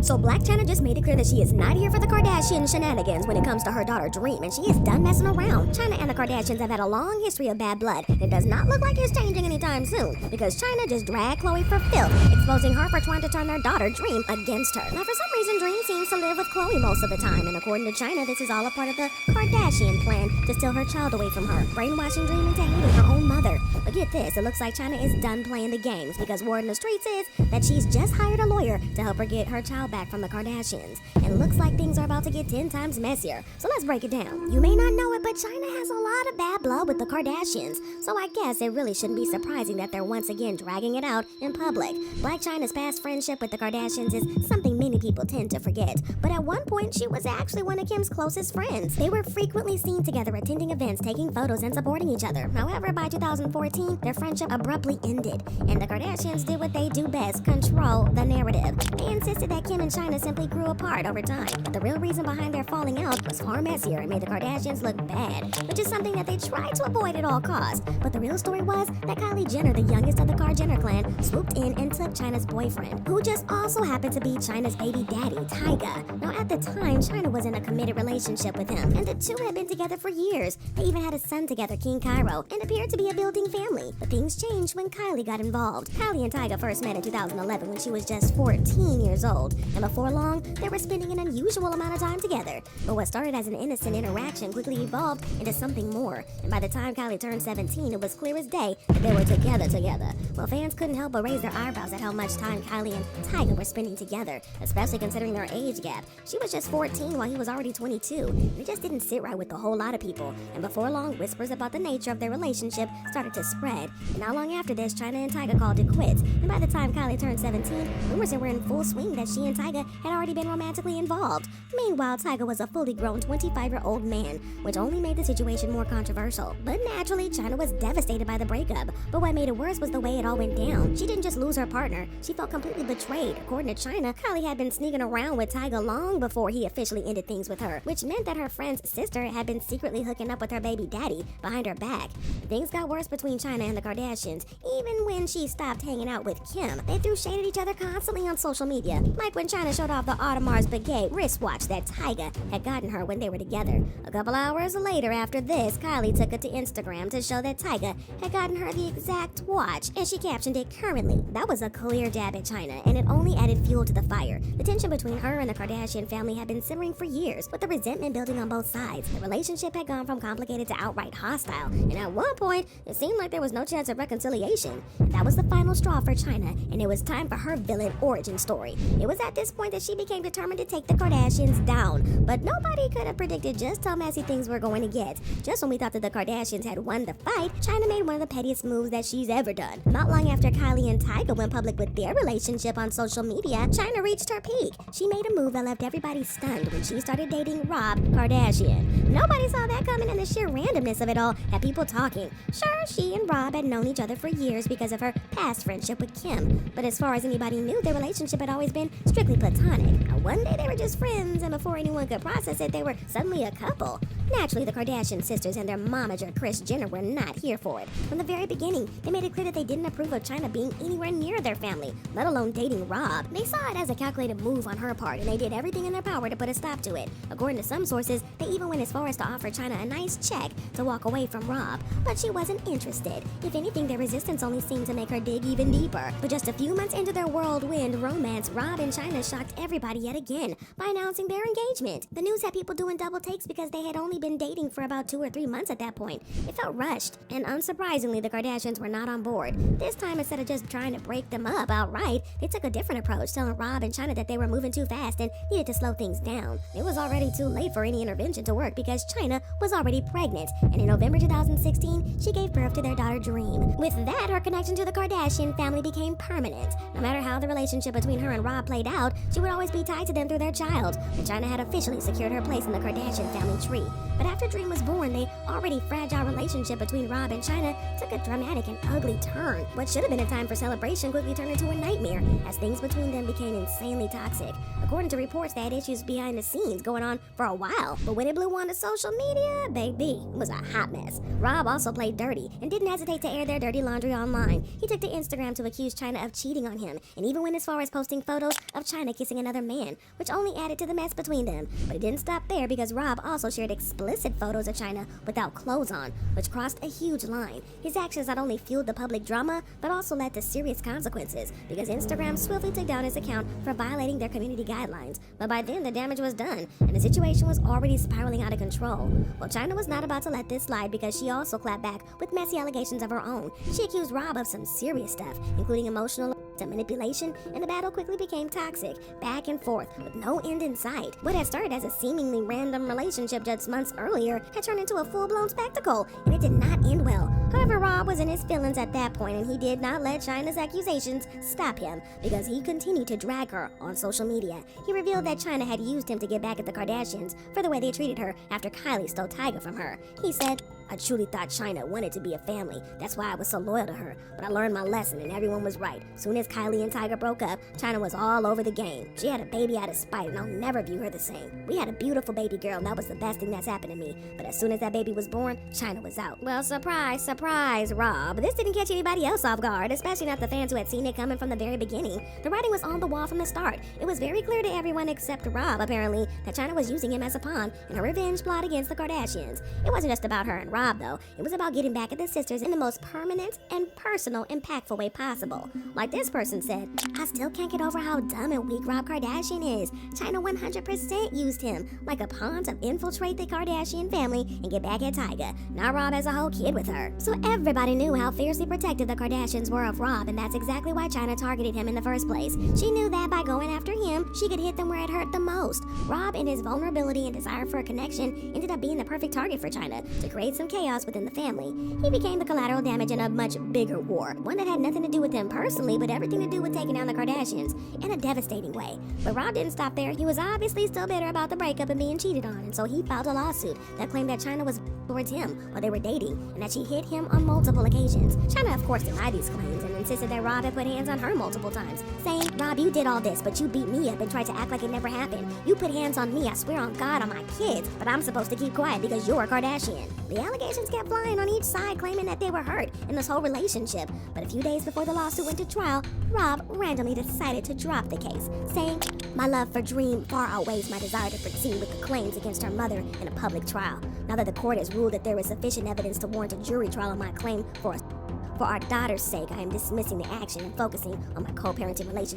So Blac Chyna just made it clear that she is not here for the Kardashian shenanigans when it comes to her daughter Dream, and she is done messing around. Chyna and the Kardashians have had a long history of bad blood, and it does not look like it's changing anytime soon, because Chyna just dragged Khloe for filth, exposing her for trying to turn their daughter Dream against her. Now for some reason Dream seems to live with Khloe most of the time, and according to Chyna, this is all a part of the Kardashian plan to steal her child away from her, brainwashing Dream into hating her own mother. But get this, it looks like Chyna is done playing the games, because word in the streets is that she's just hired a lawyer to help her get her child back from the Kardashians. And looks like things are about to get 10 times messier. So let's break it down. You may not know it, but Chyna has a lot of bad blood with the Kardashians. So I guess it really shouldn't be surprising that they're once again dragging it out in public. Blac Chyna's past friendship with the Kardashians is something many people tend to forget. But at one point, she was actually one of Kim's closest friends. They were frequently seen together attending events, taking photos, and supporting each other. However, by 2014, their friendship abruptly ended. And the Kardashians did what they do best, control the narrative. They insisted that Kim and Chyna simply grew apart over time. But the real reason behind their falling out was far messier and made the Kardashians look bad, which is something that they tried to avoid at all costs. But the real story was that Kylie Jenner, the youngest of the Kar-Jenner clan, swooped in and took Chyna's boyfriend, who just also happened to be Chyna's baby daddy, Tyga. Now at the time, Chyna was in a committed relationship with him, and the two had been together for years. They even had a son together, King Cairo, and appeared to be a building family. But things changed when Kylie got involved. Kylie and Tyga first met in 2011 when she was just 14 years old, and before long, they were spending an unusual amount of time together. But what started as an innocent interaction quickly evolved into something more, and by the time Kylie turned 17, it was clear as day that they were together. Well, fans couldn't help but raise their eyebrows at how much time Kylie and Tyga were spending together, especially considering their age gap. She was just 14 while he was already 22, and it just didn't sit right with a whole lot of people. And before long, whispers about the nature of their relationship started to spread. And not long after this, Chyna and Tyga called it quits, and by the time Kylie turned 17, rumors were in full swing that she and Tyga had already been romantically involved. Meanwhile, Tyga was a fully grown 25-year-old man, which only made the situation more controversial. But naturally, Chyna was devastated by the breakup. But what made it worse was the way it all went down. She didn't just lose her partner, she felt completely betrayed. According to Chyna, Kylie had been sneaking around with Tyga long before he officially ended things with her, which meant that her friend's sister had been secretly hooking up with her baby daddy behind her back. Things got worse between Chyna and the Kardashians, even when she stopped hanging out with Kim. They threw shade at each other constantly on social media, like when Chyna showed off the Audemars Piguet wristwatch that Tyga had gotten her when they were together. A couple hours later after this, Kylie took it to Instagram to show that Tyga had gotten her the exact watch, and she captioned it "currently." That was a clear dab at Chyna, and it only added fuel to the fire. The tension between her and the Kardashian family had been simmering for years, with the resentment building on both sides. The relationship had gone from complicated to outright hostile, and at one point, it seemed like there was no chance of reconciliation. And that was the final straw for Chyna, and it was time for her villain origin story. It was at this point that she became determined to take the Kardashians down, but nobody could have predicted just how messy things were going to get. Just when we thought that the Kardashians had won the fight, Chyna made one of the pettiest moves that she's ever done. Not long after Kylie and Tyga went public with their relationship on social media, Chyna reached her peak. She made a move that left everybody stunned when she started dating Rob Kardashian. Nobody saw that coming, and the sheer randomness of it all had people talking. Sure, she and Rob had known each other for years because of her past friendship with Kim, but as far as anybody knew, their relationship had always been strictly platonic. Now, one day they were just friends, and before anyone could process it, they were suddenly a couple. Naturally, the Kardashian sisters and their momager Kris Jenner were not here for it. From the very beginning, they made it clear that they didn't approve of Chyna being anywhere near their family, let alone dating Rob. They saw it as a calculated move on her part, and they did everything in their power to put a stop to it. According to some sources, they even went as far as to offer Chyna a nice check to walk away from Rob, but she wasn't interested. If anything, their resistance only seemed to make her dig even deeper. But just a few months into their whirlwind romance, Rob and Chyna shocked everybody yet again by announcing their engagement. The news had people doing double takes because they had only been dating for about 2 or 3 months at that point. It felt rushed, and unsurprisingly, the Kardashians were not on board. This time, instead of just trying to break them up outright, they took a different approach, telling Rob and Chyna that they were moving too fast and needed to slow things down. It was already too late for any intervention to work because Chyna was already pregnant, and in November 2016, she gave birth to their daughter Dream. With that, her connection to the Kardashian family became permanent. No matter how the relationship between her and Rob played out, she would always be tied to them through their child, and Chyna had officially secured her place in the Kardashian family tree. But after Dream was born, the already fragile relationship between Rob and Chyna took a dramatic and ugly turn. What should have been a time for celebration quickly turned into a nightmare as things between them became insanely toxic. According to reports, they had issues behind the scenes going on for a while, but when it blew onto social media, baby, it was a hot mess. Rob also played dirty and didn't hesitate to air their dirty laundry online. He took to Instagram to accuse Chyna of cheating on him, and even went as far as posting photos of Chyna kissing another man, which only added to the mess between them. But it didn't stop there, because Rob also shared explicit photos of Chyna without clothes on, which crossed a huge line. His actions not only fueled the public drama, but also led to serious consequences, because Instagram swiftly took down his account for violating their community guidelines. But by then, the damage was done, and the situation was already spiraling out of control. Well, Chyna was not about to let this slide, because she also clapped back with messy allegations of her own. She accused Rob of some serious stuff, including emotional manipulation, and the battle quickly became toxic, back and forth, with no end in sight. What had started as a seemingly random relationship just months earlier had turned into a full-blown spectacle, and it did not end well. However, Rob was in his feelings at that point, and he did not let Chyna's accusations stop him, because he continued to drag her on social media. He revealed that Chyna had used him to get back at the Kardashians for the way they treated her after Kylie stole Tyga from her. He said, "I truly thought Chyna wanted to be a family. That's why I was so loyal to her. But I learned my lesson, and everyone was right. Soon as Kylie and Tyga broke up, Chyna was all over the game. She had a baby out of spite, and I'll never view her the same. We had a beautiful baby girl, and that was the best thing that's happened to me. But as soon as that baby was born, Chyna was out." Well, surprise, surprise, Rob. This didn't catch anybody else off guard, especially not the fans who had seen it coming from the very beginning. The writing was on the wall from the start. It was very clear to everyone except Rob, apparently, that Chyna was using him as a pawn in a revenge plot against the Kardashians. It wasn't just about her and Rob, though. It was about getting back at the sisters in the most permanent and personal, impactful way possible. Like this person said, "I still can't get over how dumb and weak Rob Kardashian is. Chyna 100% used him like a pawn to infiltrate the Kardashian family and get back at Tyga. Now Rob has a whole kid with her." So everybody knew how fiercely protective the Kardashians were of Rob, and that's exactly why Chyna targeted him in the first place. She knew that by going after him, she could hit them where it hurt the most. Rob, in his vulnerability and desire for a connection, ended up being the perfect target for Chyna to create some chaos within the family. He became the collateral damage in a much bigger war, one that had nothing to do with him personally, but everything to do with taking down the Kardashians in a devastating way. But Rob didn't stop there. He was obviously still bitter about the breakup and being cheated on, and so he filed a lawsuit that claimed that Chyna was towards him while they were dating, and that she hit him on multiple occasions. Chyna, of course, denied these claims and insisted that Rob had put hands on her multiple times, saying, "Rob, you did all this, but you beat me up and tried to act like it never happened. You put hands on me, I swear on God, on my kids, but I'm supposed to keep quiet because you're a Kardashian." The allegations kept flying on each side, claiming that they were hurt in this whole relationship. But a few days before the lawsuit went to trial, Rob randomly decided to drop the case, saying, "My love for Dream far outweighs my desire to proceed with the claims against her mother in a public trial. Now that the court has ruled that there is sufficient evidence to warrant a jury trial on my claim for our daughter's sake, I am dismissing the action and focusing on my co-parenting relationship."